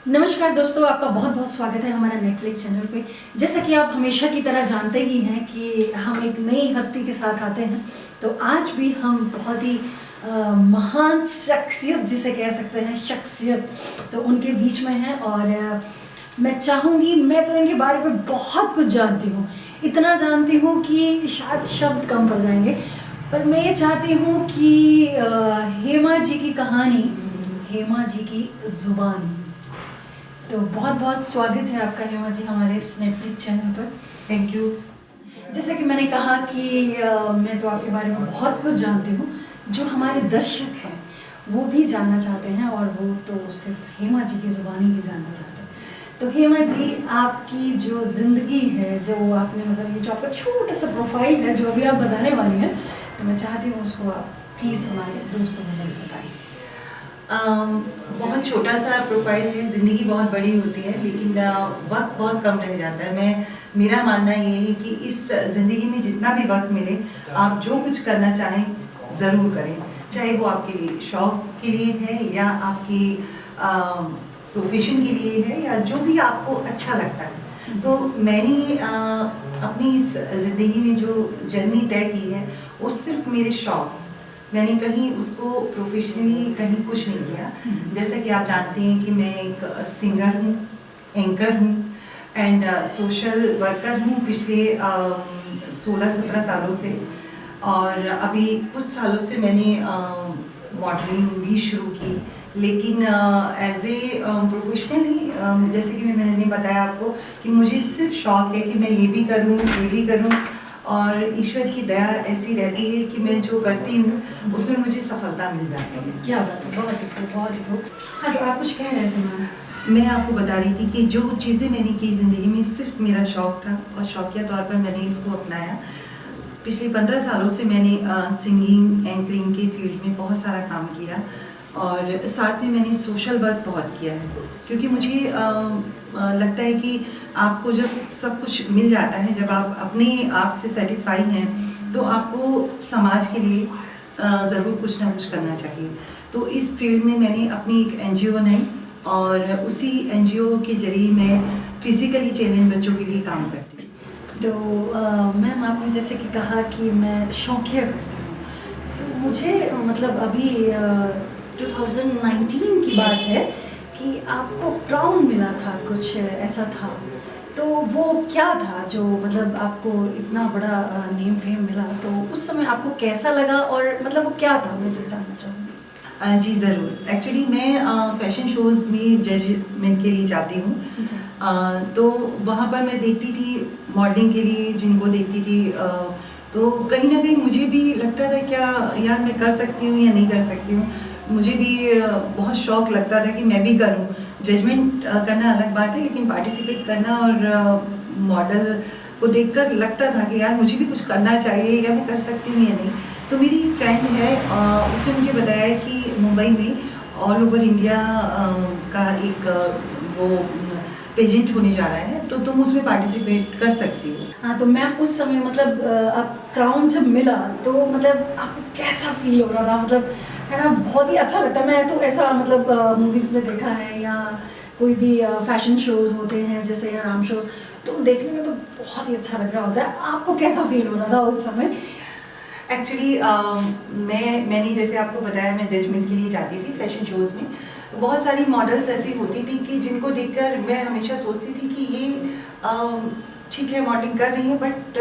नमस्कार दोस्तों, आपका बहुत बहुत स्वागत है हमारा नेटफ्लिक्स चैनल पे। जैसा कि आप हमेशा की तरह जानते ही हैं कि हम एक नई हस्ती के साथ आते हैं, तो आज भी हम बहुत ही महान शख्सियत जिसे कह सकते हैं शख्सियत तो उनके बीच में हैं। और मैं चाहूँगी, मैं तो इनके बारे में बहुत कुछ जानती हूँ, इतना जानती हूँ कि शायद शब्द कम पड़ जाएंगे, पर मैं ये चाहती हूँ कि हेमा जी की कहानी, हेमा जी की ज़ुबानी। तो बहुत बहुत स्वागत है आपका हेमा जी हमारे इस नेटफ्लिक्स चैनल पर। Thank you. जैसे कि मैंने कहा कि मैं तो आपके बारे में बहुत कुछ जानती हूँ, जो हमारे दर्शक हैं वो भी जानना चाहते हैं, और वो तो सिर्फ हेमा जी की ज़ुबानी ही जानना चाहते हैं। तो हेमा जी, आपकी जो ज़िंदगी है, जो आपने मतलब ये जो आपका छोटा सा प्रोफाइल है जो अभी आप बताने वाली हैं, तो मैं चाहती हूँ उसको आप प्लीज़ हमारे दोस्तों को ज़रूर बताइए। बहुत छोटा सा प्रोफाइल है, ज़िंदगी बहुत बड़ी होती है लेकिन वक्त बहुत कम रह जाता है। मेरा मानना ये है कि इस ज़िंदगी में जितना भी वक्त मिले आप जो कुछ करना चाहें ज़रूर करें, चाहे वो आपके लिए शौक के लिए है या आपकी प्रोफेशन के लिए है या जो भी आपको अच्छा लगता है। तो मैंने अपनी इस ज़िंदगी में जो जर्नी तय की है वो सिर्फ मेरे शौक, मैंने कहीं उसको प्रोफेशनली कहीं कुछ नहीं किया। जैसा कि आप जानते हैं कि मैं एक सिंगर हूँ, एंकर हूँ एंड सोशल वर्कर हूँ पिछले 16-17 सालों से, और अभी कुछ सालों से मैंने मॉडलिंग भी शुरू की, लेकिन एज ए प्रोफेशनली जैसे कि मैंने बताया आपको कि मुझे सिर्फ शौक है कि मैं ये भी करूँ, ये भी करूँ, और ईश्वर की दया ऐसी रहती है कि मैं जो करती हूँ उसमें मुझे सफलता मिल जाती है। क्या बात है, बहुत ही खूब, बहुत ही खूब। हाँ, तो आप कुछ कह रहे थे मैम? मैं आपको बता रही थी कि जो चीज़ें मैंने की ज़िंदगी में सिर्फ मेरा शौक था और शौकिया तौर पर मैंने इसको अपनाया। पिछले 15 सालों से मैंने सिंगिंग, एंकरिंग के फील्ड में बहुत सारा काम किया, और साथ में मैंने सोशल वर्क बहुत किया है, क्योंकि मुझे लगता है कि आपको जब सब कुछ मिल जाता है, जब आप अपने आप से सेटिस्फाई हैं, तो आपको समाज के लिए ज़रूर कुछ ना कुछ करना चाहिए। तो इस फील्ड में मैंने अपनी एक एनजीओ बनाई, और उसी एनजीओ के जरिए मैं फिज़िकली चैलेंज बच्चों के लिए काम करती हूँ। तो मैम, आपने जैसे कि कहा कि मैं शौकिया करती हूँ, तो मुझे मतलब अभी 2019 की बात है कि आपको क्राउन मिला था, कुछ ऐसा था, तो वो क्या था जो मतलब आपको इतना बड़ा नेम फेम मिला? तो उस समय आपको कैसा लगा, और मतलब वो क्या था, मैं जानना चाहूँगी। जी ज़रूर। एक्चुअली मैं फ़ैशन शोज़ में जजमेंट के लिए जाती हूँ। तो वहाँ पर मैं देखती थी मॉडलिंग के लिए जिनको देखती थी, तो कहीं ना कहीं मुझे भी लगता था क्या यार मैं कर सकती हूँ या नहीं कर सकती हूँ। मुझे भी बहुत शौक़ लगता था कि मैं भी करूँ। जजमेंट करना अलग बात है, लेकिन पार्टिसिपेट करना और मॉडल को देखकर लगता था कि यार मुझे भी कुछ करना चाहिए, या मैं कर सकती हूँ या नहीं। तो मेरी फ्रेंड है, उसने मुझे बताया कि मुंबई में ऑल ओवर इंडिया का एक वो पेजेंट होने जा रहा है, तो तुम उसमें पार्टिसिपेट कर सकती हो। हाँ, तो मैम उस समय मतलब आप क्राउन जब मिला तो मतलब आपको कैसा फील हो रहा था? मतलब है ना, बहुत ही अच्छा लगता है। मैं तो ऐसा मतलब मूवीज़ में देखा है, या कोई भी फैशन शोज़ होते हैं जैसे या राम शोज़, तो देखने में तो बहुत ही अच्छा लग रहा होता है। आपको कैसा फील हो रहा था उस समय? एक्चुअली मैंने जैसे आपको बताया, मैं जजमेंट के लिए जाती थी फैशन शोज़ में। बहुत सारी मॉडल्स ऐसी होती थी कि जिनको देखकर मैं हमेशा सोचती थी कि ये ठीक है मॉडलिंग कर रही है, बट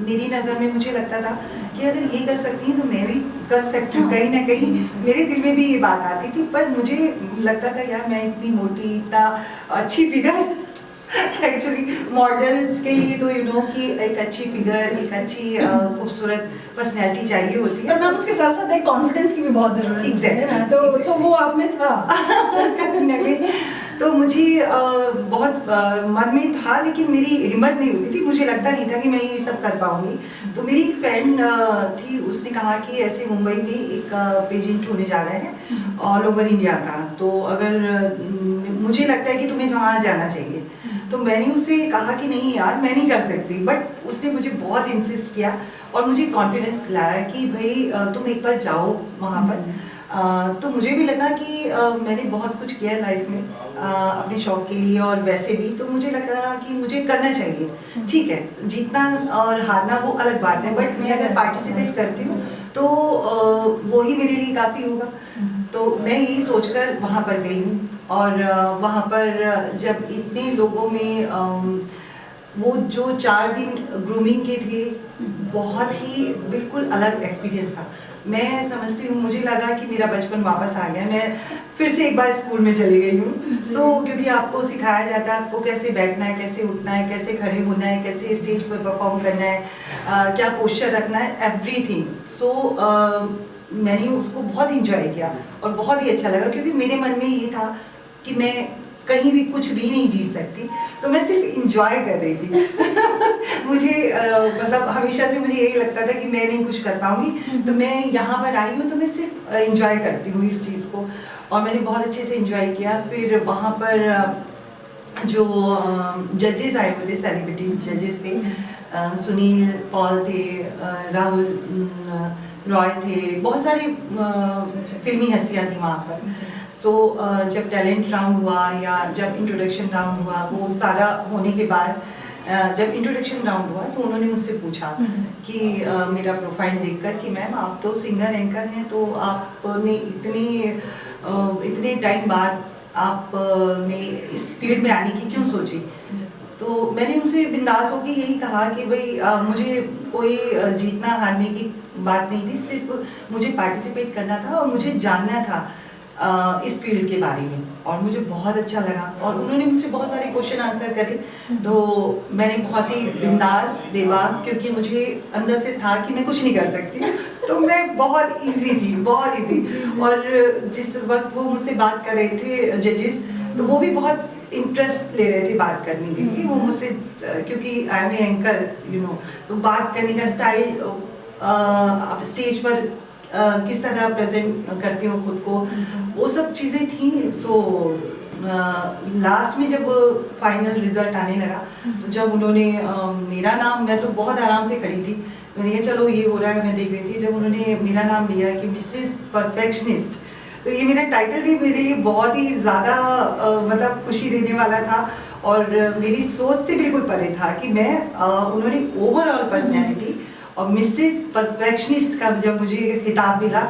मेरी नज़र में मुझे लगता था कि अगर ये कर सकती हैं तो मैं भी कर सकती हूँ। कहीं ना कहीं मेरे दिल में भी ये बात आती थी, पर मुझे लगता था यार मैं इतनी मोटी, इतना अच्छी फिगर एक्चुअली मॉडल्स के लिए तो कि एक अच्छी फिगर, एक अच्छी खूबसूरत पर्सनैलिटी चाहिए होती है। पर मैम उसके साथ साथ एक कॉन्फिडेंस की भी बहुत ज़रूरत है ना, तो exactly. सो वो आप में था। कहीं ना कहीं तो मुझे बहुत मन में था, लेकिन मेरी हिम्मत नहीं होती थी, मुझे लगता नहीं था कि मैं ये सब कर पाऊंगी। तो मेरी एक फ्रेंड थी, उसने कहा कि ऐसे मुंबई में एक पेजेंट होने जा रहा है ऑल ओवर इंडिया का, तो अगर मुझे लगता है कि तुम्हें वहाँ जाना चाहिए। तो मैंने उससे कहा कि नहीं यार मैं नहीं कर सकती, बट उसने मुझे बहुत इंसिस्ट किया और मुझे कॉन्फिडेंस दिलाया कि भाई तुम एक बार जाओ वहाँ पर। तो मुझे भी लगा कि मैंने बहुत कुछ किया लाइफ में अपने शौक के लिए और वैसे भी, तो मुझे लगा कि मुझे करना चाहिए। ठीक है, जीतना और हारना वो अलग बात है, बट मैं अगर पार्टिसिपेट करती हूँ तो वो ही मेरे लिए काफ़ी होगा। तो मैं यही सोचकर वहाँ पर गई हूँ, और वहाँ पर जब इतने लोगों में वो जो 4 दिन ग्रूमिंग के थे, बहुत ही बिल्कुल अलग एक्सपीरियंस था। मैं समझती हूँ, मुझे लगा कि मेरा बचपन वापस आ गया, मैं फिर से एक बार स्कूल में चली गई हूँ। क्योंकि आपको सिखाया जाता है आपको कैसे बैठना है, कैसे उठना है, कैसे खड़े होना है, कैसे स्टेज पर परफॉर्म करना है, क्या पोस्चर रखना है, एवरीथिंग। मैंने उसको बहुत इंजॉय किया और बहुत ही अच्छा लगा, क्योंकि मेरे मन में ये था कि मैं कहीं भी कुछ भी नहीं जीत सकती, तो मैं सिर्फ इंजॉय कर रही थी। मुझे मतलब हमेशा से मुझे यही लगता था कि मैं नहीं कुछ कर पाऊंगी, तो मैं यहाँ पर आई हूँ तो मैं सिर्फ इंजॉय करती हूँ इस चीज़ को, और मैंने बहुत अच्छे से इंजॉय किया। फिर वहाँ पर जो जजेस आए हुए थे, सेलिब्रिटी जजेस थे, सुनील पॉल थे, राहुल रॉय थे, बहुत सारी फिल्मी हस्तियाँ थी वहाँ पर। जब टैलेंट राउंड हुआ या जब इंट्रोडक्शन राउंड हुआ, वो सारा होने के बाद जब इंट्रोडक्शन राउंड हुआ तो उन्होंने मुझसे पूछा कि मेरा प्रोफाइल देखकर कि मैम आप तो सिंगर एंकर हैं, तो आपने इतने टाइम बाद आपने इस फील्ड में आने की क्यों सोची। तो मैंने उनसे बिंदास होकर यही कहा कि भाई मुझे कोई जीतना हारने की बात नहीं थी, सिर्फ मुझे पार्टिसिपेट करना था और मुझे जानना था इस फील्ड के बारे में, और मुझे बहुत अच्छा लगा। और उन्होंने मुझसे बहुत सारे क्वेश्चन आंसर करे, तो मैंने बहुत ही बिंदास बेबाक, क्योंकि मुझे अंदर से था कि मैं कुछ नहीं कर सकती, तो मैं बहुत इजी थी, बहुत इजी। और जिस वक्त वो मुझसे बात कर रहे थे जजेस, तो वो भी बहुत इंटरेस्ट ले रहे थे बात करने के लिए। वो मुझसे, क्योंकि आई एम एंकर तो बात करने का स्टाइल, आप स्टेज पर किस तरह प्रेजेंट करते हो खुद को, वो सब चीज़ें थी। लास्ट में जब फाइनल रिजल्ट आने लगा, तो जब उन्होंने मेरा नाम, मैं तो बहुत आराम से खड़ी थी, मैंने कहा चलो ये हो रहा है, मैं देख रही थी। जब उन्होंने मेरा नाम लिया कि मिसेस परफेक्शनिस्ट, तो ये मेरा टाइटल भी मेरे लिए बहुत ही ज़्यादा मतलब खुशी देने वाला था, और मेरी सोच से बिल्कुल परे था कि मैं उन्होंने ओवरऑल पर्सनैलिटी और मिसेस परफेक्शनिस्ट का जब मुझे खिताब मिला,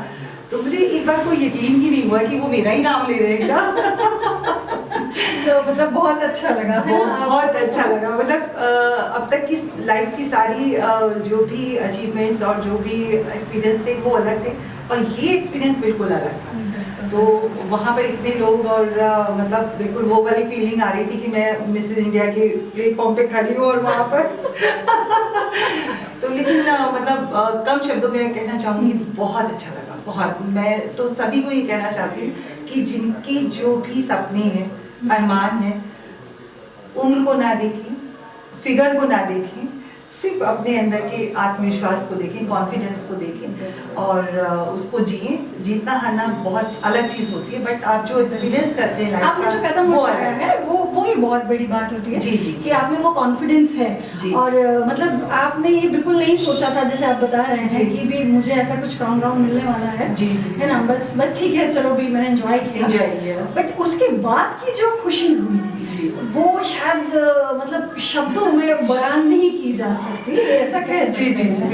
तो मुझे एक बार कोई यकीन ही नहीं हुआ कि वो मेरा ही नाम ले रहे हैं क्या। तो मतलब बहुत अच्छा लगा, बहुत अच्छा लगा। मतलब अब तक की लाइफ की सारी जो भी अचीवमेंट्स और जो भी एक्सपीरियंस थे वो अलग थे, और ये एक्सपीरियंस बिल्कुल अलग था। तो वहाँ पर इतने लोग, और मतलब बिल्कुल वो वाली फीलिंग आ रही थी कि मैं मिसेस इंडिया के प्लेटफॉर्म पे खड़ी हूँ और वहाँ पर तो लेकिन मतलब कम शब्दों में कहना चाहूँगी, बहुत अच्छा लगा, बहुत। मैं तो सभी को ये कहना चाहती हूँ कि जिनके जो भी सपने हैं, अरमान है, उम्र को ना देखें, फिगर को ना देखें, सिर्फ अपने अंदर के आत्मविश्वास को देखें, कॉन्फिडेंस को देखें, और उसको जिए। जीतना हारना बहुत अलग चीज़ होती है, बट आप जो एक्सपीरियंस करते हैं आपने जो कदम उठाया है वो ही बहुत बड़ी बात होती है। जी। कि आप में वो कॉन्फिडेंस है, और मतलब आपने ये बिल्कुल नहीं सोचा था, जैसे आप बता रहे हैं कि भी मुझे ऐसा कुछ राउंड मिलने वाला है, है ना, बस ठीक है, चलो भी मैंने एंजॉय किया, बट उसके बाद की जो खुशी हुई वो शायद मतलब शब्दों में बयान नहीं की जा सकती, ऐसा कह सकते हैं।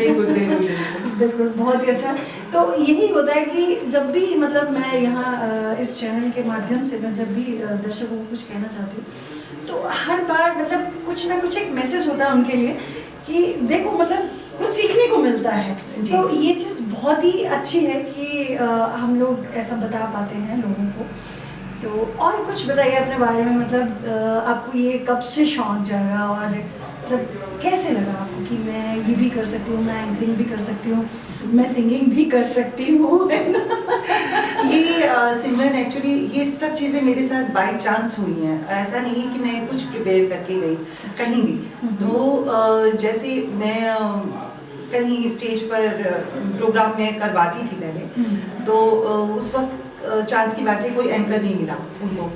बिल्कुल, बहुत ही अच्छा। तो यही होता है कि जब भी मतलब मैं यहाँ इस चैनल के माध्यम से मैं जब भी दर्शकों को कुछ कहना चाहती हूँ, तो हर बार मतलब कुछ ना कुछ एक मैसेज होता है उनके लिए कि देखो मतलब कुछ सीखने को मिलता है। तो ये चीज़ बहुत ही अच्छी है कि हम लोग ऐसा बता पाते हैं लोगों को। तो और कुछ बताइए अपने बारे में, मतलब आपको ये कब से शौक जागा, और मतलब कैसे लगा आपको कि मैं ये भी कर सकती हूँ, मैं एंकरिंग भी कर सकती हूँ, मैं सिंगिंग भी कर सकती हूँ, है ना? ये सिमरन एक्चुअली ये सब चीज़ें मेरे साथ बाय चांस हुई हैं। ऐसा नहीं है कि मैं कुछ प्रिपेयर करके गई कहीं भी। तो जैसे मैं कहीं स्टेज पर प्रोग्राम में करवाती थी पहले, तो उस वक्त चांस की बात है, कोई एंकर नहीं मिला उनको,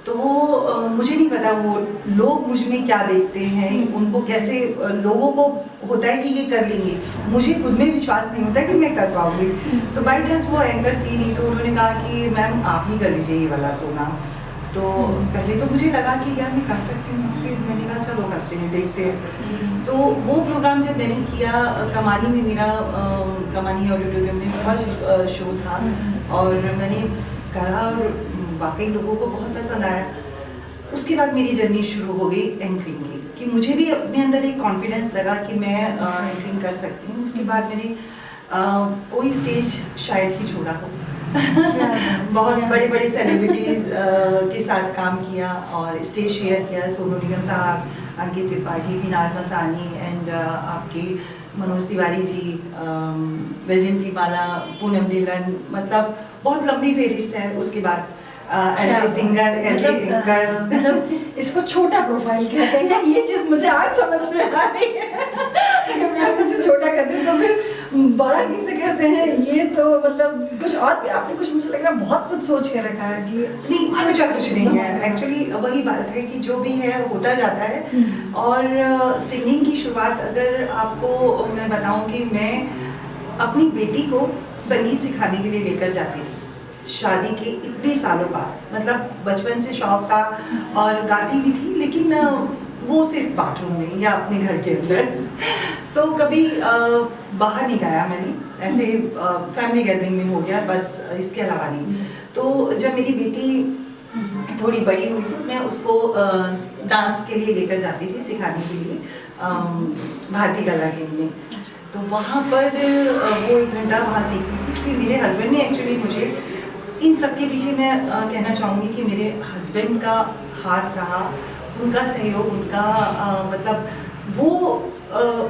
तो तो वो मुझे नहीं पता वो लोग मुझ में क्या देखते हैं, उनको कैसे लोगों को होता है कि ये कर लेंगे, मुझे खुद में विश्वास नहीं होता कि मैं कर पाऊंगी। तो बाई चांस वो एंकर थी नहीं, तो उन्होंने कहा कि मैम आप ही कर लीजिए ये वाला प्रोग्राम। तो पहले तो मुझे लगा कि यार मैं कर सकती हूँ, फिर मैंने कहा चलो करते हैं, देखते हैं। सो वो प्रोग्राम जब मैंने किया कमानी में, मेरा कमानी ऑडिटोरियम में फर्स्ट शो था और मैंने करा और वाकई लोगों को बहुत पसंद आया। उसके बाद मेरी जर्नी शुरू हो गई एंकरिंग की, कि मुझे भी अपने अंदर एक कॉन्फिडेंस लगा कि मैं एंकरिंग कर सकती हूँ। उसके बाद मैंने कोई स्टेज शायद ही छोड़ा हो बहुत बड़े बड़े सेलिब्रिटीज के साथ काम किया और स्टेज शेयर किया। सोनू निगम साहब, अंकित त्रिपाठी, बिनार मसानी एंड आपके मनोज तिवारी जी, वैजयंती माला, पूनम नीलन, मतलब बहुत लंबी फेरिस्त है। उसके बाद as a singer, as a anchor, मतलब इसको छोटा प्रोफाइल कहते हैं। ये चीज मुझे आज समझ में आ रही है। अगर मैं आपसे छोटा कहती हूँ तो फिर बड़ा किसे कहते हैं? ये तो मतलब कुछ और भी आपने कुछ, मुझे लग रहा है बहुत कुछ सोच के रखा है कि नहीं, सोचा कुछ नहीं है। एक्चुअली वही बात है कि जो भी है होता जाता है। और सिंगिंग की शुरुआत अगर आपको मैं बताऊं कि मैं अपनी बेटी को संगीत सिखाने के लिए लेकर जाती थी शादी के इतने सालों बाद। मतलब बचपन से शौक था और गाती भी थी, लेकिन वो सिर्फ बाथरूम में या अपने घर के अंदर। सो कभी बाहर नहीं गाया मैंने, ऐसे फैमिली गैदरिंग में हो गया बस, इसके अलावा नहीं। तो जब मेरी बेटी थोड़ी बड़ी हुई तो मैं उसको डांस के लिए लेकर जाती थी सिखाने के लिए भारतीय कला केंद्र में। तो वहाँ पर वो 1 घंटा वहाँ सीखती थी। फिर मेरे हस्बैंड ने एक्चुअली मुझे, इन सब के पीछे मैं कहना चाहूँगी कि मेरे हस्बैंड का हाथ रहा, उनका सहयोग, उनका मतलब वो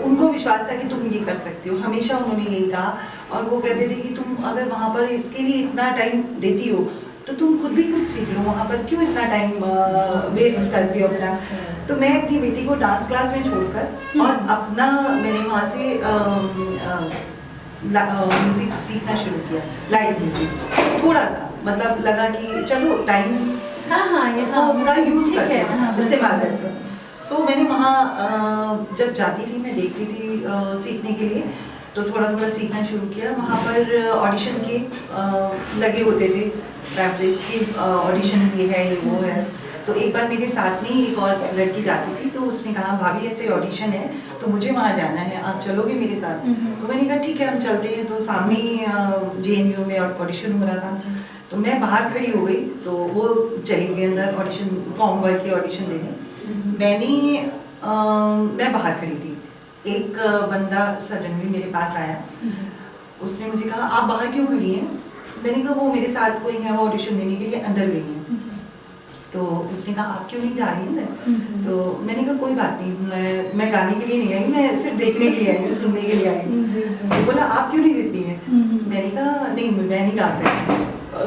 उनको विश्वास था कि तुम ये कर सकते हो। हमेशा उन्होंने यही कहा और वो कहते थे कि तुम अगर वहाँ पर इसके लिए इतना टाइम देती हो तो तुम खुद भी कुछ सीख लो, वहाँ पर क्यों इतना टाइम वेस्ट करती हो अपना। तो मैं अपनी बेटी को डांस क्लास में छोड़कर और अपना मैंने वहाँ से म्यूजिक सीखना शुरू किया, लाइव म्यूजिक। थोड़ा सा मतलब लगा कि चलो टाइम उनका यूज करते हैं, इस्तेमाल करते हैं। सो मैंने वहाँ जब जाती थी मैं देखती थी सीखने के लिए, तो थोड़ा थोड़ा सीखना शुरू किया। वहाँ पर ऑडिशन के लगे होते थे, प्रैक्टिस की ऑडिशन ये है ये वो है। तो एक बार मेरे साथ में एक और लड़की जाती थी, तो उसने कहा भाभी ऐसे ऑडिशन है तो मुझे वहाँ जाना है, आप चलोगे मेरे साथ? तो मैंने कहा ठीक है हम चलते हैं। तो सामने JNU में ऑडिशन हो रहा था, तो मैं बाहर खड़ी हो गई, तो वो चली गई अंदर ऑडिशन फॉर्म भर के ऑडिशन देने। मैं बाहर खड़ी थी, एक बंदा सडनली मेरे पास आया, उसने मुझे कहा आप बाहर क्यों खड़ी हैं? मैंने कहा वो मेरे साथ कोई है, वो ऑडिशन देने के लिए अंदर गई है। तो उसने कहा आप क्यों नहीं जा रही हैं? तो मैंने कहा कोई बात नहीं, मैं गाने के लिए नहीं आई, मैं सिर्फ देखने के लिए आई हूँ, सुनने के लिए आई हूँ। तो बोला आप क्यों नहीं देती हैं? मैंने कहा नहीं मैं नहीं गा सकती,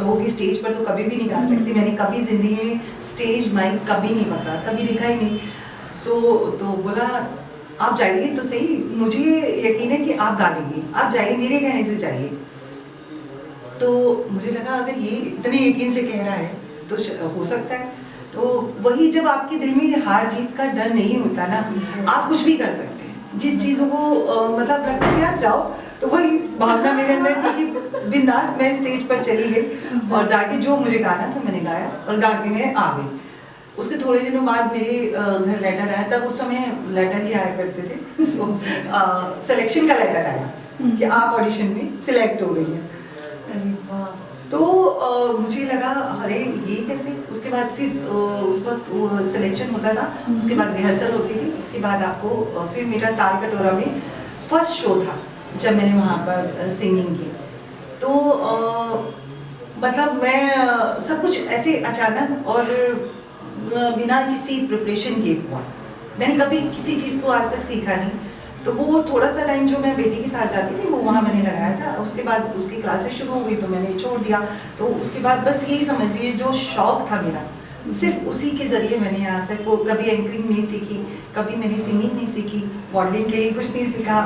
वो भी स्टेज पर तो कभी भी नहीं गा सकती। मैंने कभी जिंदगी में स्टेज माइक कभी नहीं पकड़ा, कभी देखा ही नहीं। तो बोला आप जाइए तो सही, मुझे यकीन है कि आप गा लेंगी, आप जाइए, मेरे कहने से जाइए। तो मुझे लगा अगर ये इतने यकीन से कह रहा है तो हो सकता है। तो वही जब आपके दिल में हार जीत का डर नहीं होता ना, आप कुछ भी कर सकते हैं। जिस चीज़ों को मतलब लगता है यार जाओ, तो वही भावना मेरे अंदर थी कि बिंदास मैं स्टेज पर चली गई और जाके जो मुझे गाना था मैंने गाया और गा के मैं आ गई। उसके थोड़े दिनों बाद मेरे घर लेटर आया, तब उस समय लेटर ही आया करते थे। सिलेक्शन का लेटर आया कि आप ऑडिशन में सिलेक्ट हो गई हैं। तो मुझे लगा अरे ये कैसे। उसके बाद फिर उस वक्त सिलेक्शन होता था, उसके बाद रिहर्सल होती थी, उसके बाद आपको फिर मेरा ताल कटोरा में फर्स्ट शो था जब मैंने वहाँ पर सिंगिंग की। तो मतलब मैं सब कुछ ऐसे अचानक और बिना किसी प्रिपरेशन के हुआ। मैंने कभी किसी चीज़ को आज तक सीखा नहीं। तो वो थोड़ा सा टाइम जो मैं बेटी के साथ जाती थी वो वहाँ मैंने लगाया था। उसके बाद उसकी क्लासेस शुरू हो गई तो मैंने छोड़ दिया। तो उसके बाद बस यही समझ लीजिए जो शौक था मेरा, सिर्फ उसी के ज़रिए मैंने आज तक वो कभी एंकरिंग नहीं सीखी, कभी मैंने सिंगिंग नहीं सीखी, मॉडलिंग के लिए कुछ नहीं सीखा।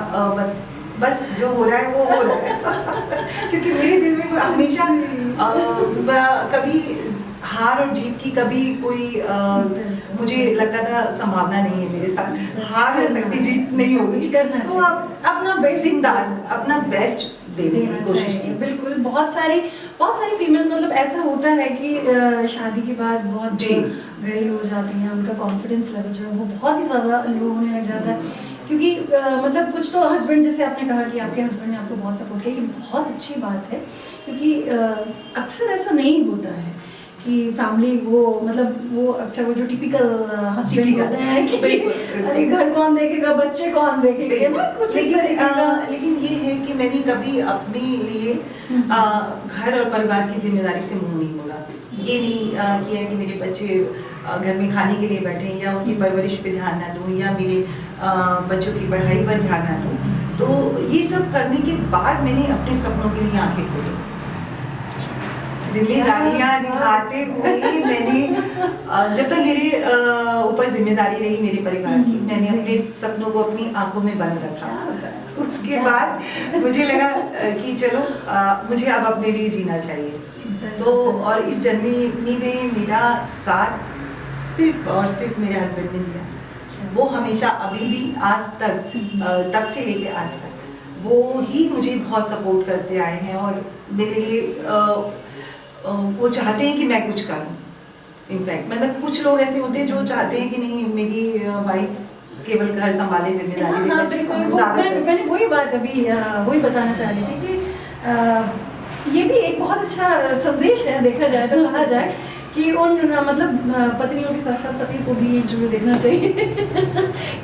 बस जो हो रहा है वो हो रहा है क्योंकि मेरे दिल में हमेशा कभी हार और जीत की कभी कोई मुझे लगता था संभावना नहीं है मेरे साथ, हार हो सकती, जीत नहीं होगी। तो आप अपना बेस्ट बिंदास अपना बेस्ट देने की कोशिश की। बिल्कुल, बहुत सारी फीमेल मतलब ऐसा होता है कि शादी के बाद बहुत घरेलू हो जाती हैं, उनका कॉन्फिडेंस लेवल जो है वो बहुत ही ज़्यादा लो होने लग जाता है, क्योंकि मतलब कुछ तो हस्बैंड, जैसे आपने कहा कि आपके हस्बैंड ने आपको बहुत सपोर्ट किया, ये बहुत अच्छी बात है, क्योंकि अक्सर ऐसा नहीं होता है कि फैमिली वो मतलब वो अक्सर वो जो टिपिकल हस्बैंड होते हैं कि अरे घर कौन देखेगा, बच्चे कौन देखेंगे ना, कुछ इस तरीके का। लेकिन ये है कि मैंने कभी अपने लिए घर और परिवार की जिम्मेदारी से मुंह नहीं मोड़ा। ये नहीं किया कि मेरे बच्चे घर में खाने के लिए बैठे या उनकी परवरिश पे ध्यान ना दूं या मेरे बच्चों की पढ़ाई पर ध्यान ना दूं। तो ये सब करने के बाद मैंने अपने सपनों के लिए आंखें खोली, जिम्मेदारियां निभाते हुए मैंने जब तक मेरे ऊपर जिम्मेदारी रही मेरे परिवार की, मैंने अपने सपनों को अपनी आंखों में बंद रखा। उसके बाद मुझे लगा कि चलो मुझे अब अपने लिए जीना चाहिए। तो और इस जर्नी में मेरा साथ सिर्फ और सिर्फ मेरे हस्बैंड ने दिया। वो हमेशा अभी भी आज तक तब से लेके आज तक वो ही मुझे बहुत सपोर्ट करते आए हैं और मेरे लिए वो चाहते हैं कि मैं कुछ करूं। इनफैक्ट मतलब कुछ लोग ऐसे होते हैं जो चाहते हैं कि नहीं मेरी वाइफ केवल घर संभाले, जिम्मेदारी। मैंने वही बात अभी वही बताना चाह रही थी कि ये भी एक बहुत अच्छा संदेश है, देखा जाए तो कहा जाए कि उन मतलब पत्नियों के साथ साथ पति को भी इंटरव्यू देखना चाहिए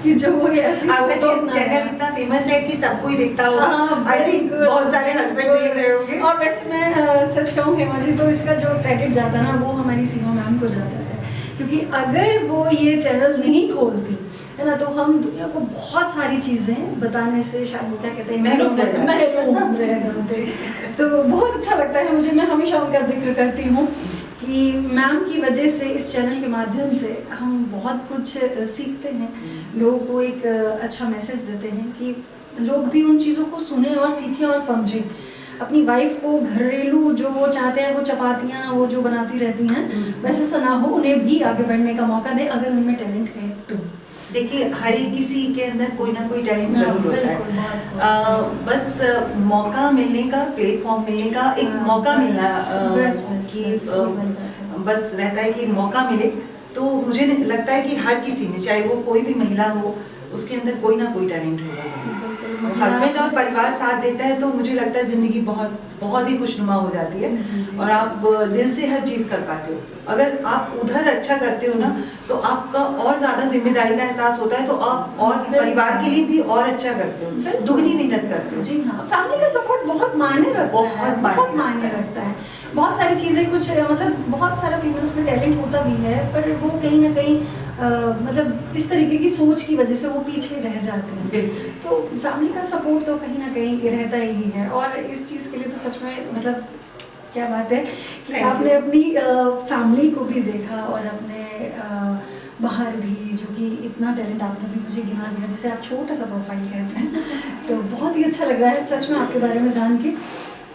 कि जो वो ऐसी आपका चैनल इतना फेमस है कि सबको ही देखता होगा। आई थिंक बहुत सारे हस्बैंड देख रहे होंगे। और वैसे मैं सच कहूँ हेमा जी, तो इसका जो क्रेडिट जाता है ना वो हमारी सीमा मैम को जाता है, क्योंकि अगर वो ये चैनल नहीं खोलती है ना तो हम दुनिया को बहुत सारी चीज़ें बताने से शायद वो क्या कहते हैं महरूम रह जाते। तो बहुत अच्छा लगता है मुझे, मैं हमेशा उनका जिक्र करती हूँ कि मैम की वजह से इस चैनल के माध्यम से हम बहुत कुछ सीखते हैं, लोगों को एक अच्छा मैसेज देते हैं कि लोग भी उन चीज़ों को सुने और सीखें और समझें। अपनी वाइफ को घरेलू जो वो चाहते हैं वो चपातियाँ वो जो बनाती रहती हैं वैसे सा ना हो, उन्हें भी आगे बढ़ने का मौका दें अगर उनमें टैलेंट है तो। देखिए हर एक किसी के अंदर कोई ना कोई टैलेंट जरूर होता है, बस मौका मिलने का, प्लेटफॉर्म मिलने का, एक मौका मिलना कि बस रहता है कि मौका मिले। तो मुझे लगता है कि हर किसी में, चाहे वो कोई भी महिला हो, उसके अंदर कोई ना कोई टैलेंट होगा। हस्बैंड और परिवार साथ देता है तो मुझे लगता है जिंदगी बहुत बहुत ही खुशनुमा हो जाती है और आप दिल से हर चीज कर पाते हो। अगर आप उधर अच्छा करते हो ना तो आपका और ज्यादा जिम्मेदारी का एहसास होता है, तो आप और परिवार के लिए भी और अच्छा करते हो, दुगनी मेहनत करते हो। जी हाँ, फैमिली का सपोर्ट बहुत मायने रखता है, बहुत मायने रखता है। बहुत सारी चीज़ें कुछ मतलब बहुत सारा फीमेल्स में टैलेंट होता भी है पर वो कहीं ना कहीं मतलब इस तरीके की सोच की वजह से वो पीछे रह जाते हैं। तो फैमिली का सपोर्ट तो कहीं ना कहीं रहता ही है और इस चीज़ के लिए तो सच में मतलब क्या बात है कि आपने अपनी फैमिली को भी देखा और अपने बाहर भी, जो कि इतना टैलेंट आपने भी मुझे गिना दिया, जैसे आप छोटा सा प्रोफाइल कहते हैं। तो बहुत ही अच्छा लग रहा है सच में आपके बारे में जान के।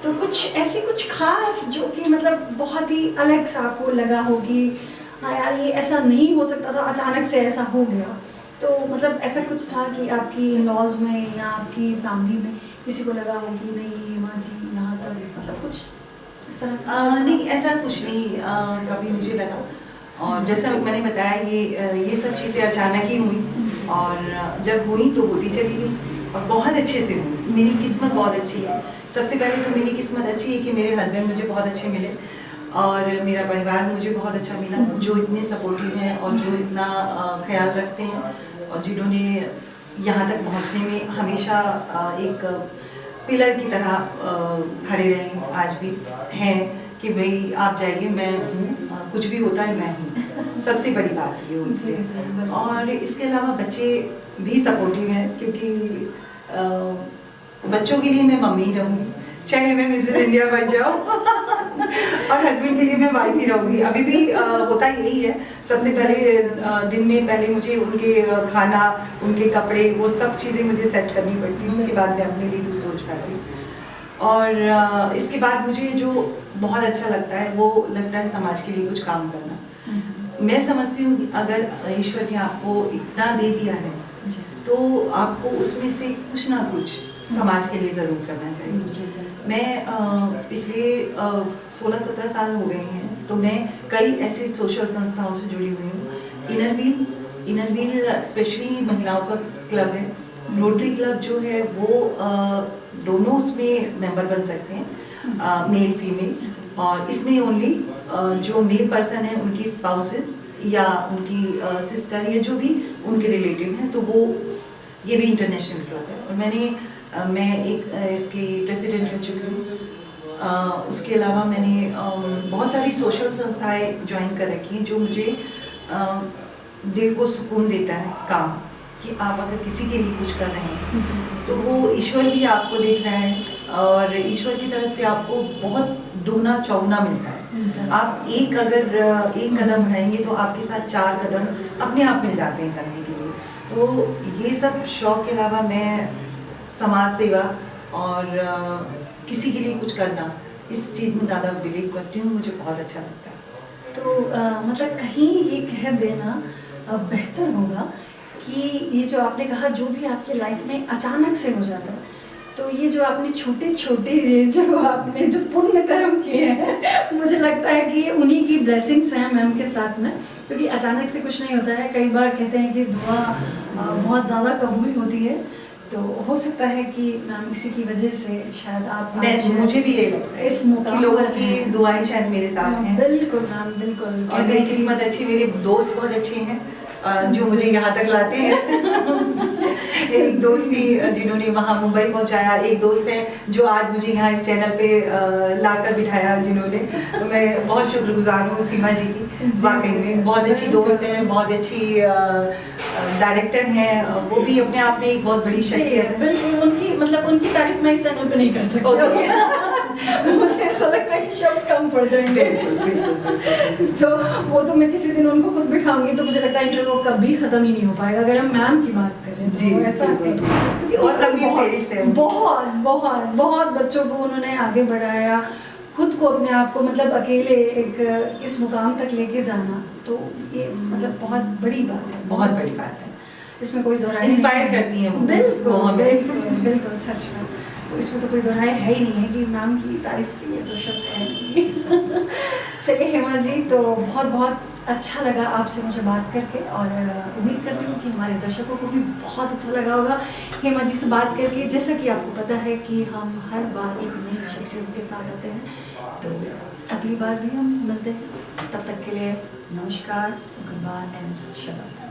तो कुछ खास जो कि मतलब बहुत ही अलग सा आपको लगा हो कि हाँ यार ये ऐसा नहीं हो सकता था, अचानक से ऐसा हो गया, तो मतलब ऐसा कुछ था कि आपकी लॉज में या आपकी फैमिली में किसी को लगा हो कि नहीं माँ जी यहाँ तक, मतलब कुछ इस तरह नहीं ऐसा कुछ नहीं कभी मुझे लगा। और जैसा मैंने बताया ये सब चीज़ें अचानक ही हुई और जब हुई तो होती चली गई और बहुत अच्छे से हुई। मेरी किस्मत बहुत अच्छी है। सबसे पहले तो मेरी किस्मत अच्छी है कि मेरे हस्बैंड मुझे बहुत अच्छे मिले और मेरा परिवार मुझे बहुत अच्छा मिला, जो इतने सपोर्टिव हैं और जो इतना ख्याल रखते हैं और जिन्होंने यहाँ तक पहुँचने में हमेशा एक पिलर की तरह खड़े रहे, आज भी हैं कि भाई आप जाइए, मैं हूँ, कुछ भी होता है मैं हूँ। सबसे बड़ी बात ये होती है। और इसके अलावा बच्चे भी सपोर्टिव हैं क्योंकि बच्चों के लिए मैं मम्मी रहूँगी, चाहे मैं मिसेस इंडिया बन जाऊँ और हस्बैंड के लिए मैं वाइफ ही रहूँगी। अभी भी होता यही है। सबसे पहले दिन में पहले मुझे उनके खाना, उनके कपड़े, वो सब चीज़ें मुझे सेट करनी पड़ती हैं, उसके बाद मैं अपने लिए भी सोच पाती हूँ। और इसके बाद मुझे जो बहुत अच्छा लगता है, वो लगता है समाज के लिए कुछ काम करना। मैं समझती हूँ कि अगर ईश्वर ने आपको इतना दे दिया है जी। तो आपको उसमें से कुछ ना कुछ समाज के लिए ज़रूर करना चाहिए। मैं पिछले 16-17 साल हो गए हैं, तो मैं कई ऐसी सोशल संस्थाओं से जुड़ी हुई हूँ। इनर व्हील स्पेशली महिलाओं का क्लब है। रोटरी क्लब जो है वो दोनों उसमें मेंबर बन सकते हैं, मेल फीमेल, और इसमें ओनली जो मेल पर्सन है उनकी स्पाउसेस या उनकी सिस्टर या जो भी उनके रिलेटिव हैं, तो वो ये भी इंटरनेशनल क्लब है। और मैं एक इसके प्रेसिडेंट रह चुकी हूँ। उसके अलावा मैंने बहुत सारी सोशल संस्थाएं ज्वाइन कर रखी हैं जो मुझे दिल को सुकून देता है काम, कि आप अगर किसी के लिए कुछ कर रहे हैं तो वो ईश्वर भी आपको देख रहा है और ईश्वर की तरफ से आपको बहुत दुगना चौगुना मिलता है। आप एक कदम बढ़ाएंगे तो आपके साथ 4 कदम अपने आप मिल जाते हैं करने के लिए। तो ये सब शौक के अलावा मैं समाज सेवा और किसी के लिए कुछ करना, इस चीज़ में ज़्यादा बिलीव करती हूँ, मुझे बहुत अच्छा लगता है। तो मतलब कहीं ये कह देना बेहतर होगा कि ये जो आपने कहा जो भी आपके लाइफ में अचानक से हो जाता है, तो ये जो आपने छोटे छोटे जो आपने जो पुण्य कर्म किए हैं, मुझे लगता है कि उन्हीं की ब्लेसिंग्स हैं मैम के साथ में, क्योंकि अचानक से कुछ नहीं होता है। कई बार कहते हैं कि दुआ बहुत ज़्यादा कबूल होती है, तो हो सकता है कि मैम इसी की वजह से शायद आप मुझे भी ये लगता है इस मुकाम लोगों पर की दुआएं शायद मेरे साथ हैं। बिल्कुल मैम, बिल्कुल। और मेरी किस्मत अच्छी, मेरे दोस्त बहुत अच्छे हैं जो मुझे यहाँ तक लाते हैं। एक दोस्त थी जिन्होंने वहाँ मुंबई पहुँचाया, एक दोस्त है जो आज मुझे यहाँ इस चैनल पे लाकर बिठाया, जिन्होंने, तो मैं बहुत शुक्रगुजार हूँ सीमा जी की। वाकई में बहुत अच्छी दोस्त हैं, बहुत अच्छी डायरेक्टर हैं, वो भी अपने आप में एक बहुत बड़ी शख्सियत है। बिल्कुल, उनकी तारीफ मैं इस चैनल पे नहीं कर सकती। मुझे ऐसा लगता है कि शब्द कम पड़ जाएंगे। तो वो तो मैं किसी दिन उनको खुद बिठाऊंगी, तो मुझे लगता है इंटरव्यू कभी खत्म ही नहीं हो पाएगा। अगर हम मैम की बात करें तो ऐसा है, और लंबी फेरिस्त है। बहुत बच्चों को उन्होंने आगे बढ़ाया, खुद को अपने आप को अकेले एक इस मुकाम तक लेके जाना, तो ये बहुत बड़ी बात है, बहुत बड़ी बात है। इसमें कोई दो राय नहीं, इंस्पायर करती हैं बिल्कुल बिल्कुल सच में। तो इसमें तो कोई दो राय है ही नहीं है कि मैम की तारीफ के लिए तो शब्द है नहीं। चलिए हेमा जी, तो बहुत अच्छा लगा आपसे मुझे बात करके, और उम्मीद करती हूँ कि हमारे दर्शकों को भी बहुत अच्छा लगा होगा हेमा जी से बात करके। जैसा कि आपको पता है कि हम हर बार एक नई शख्सियत के साथ आते हैं, तो अगली बार भी हम मिलते हैं। तब तक के लिए नमस्कार, गुड बाय एंड शबा।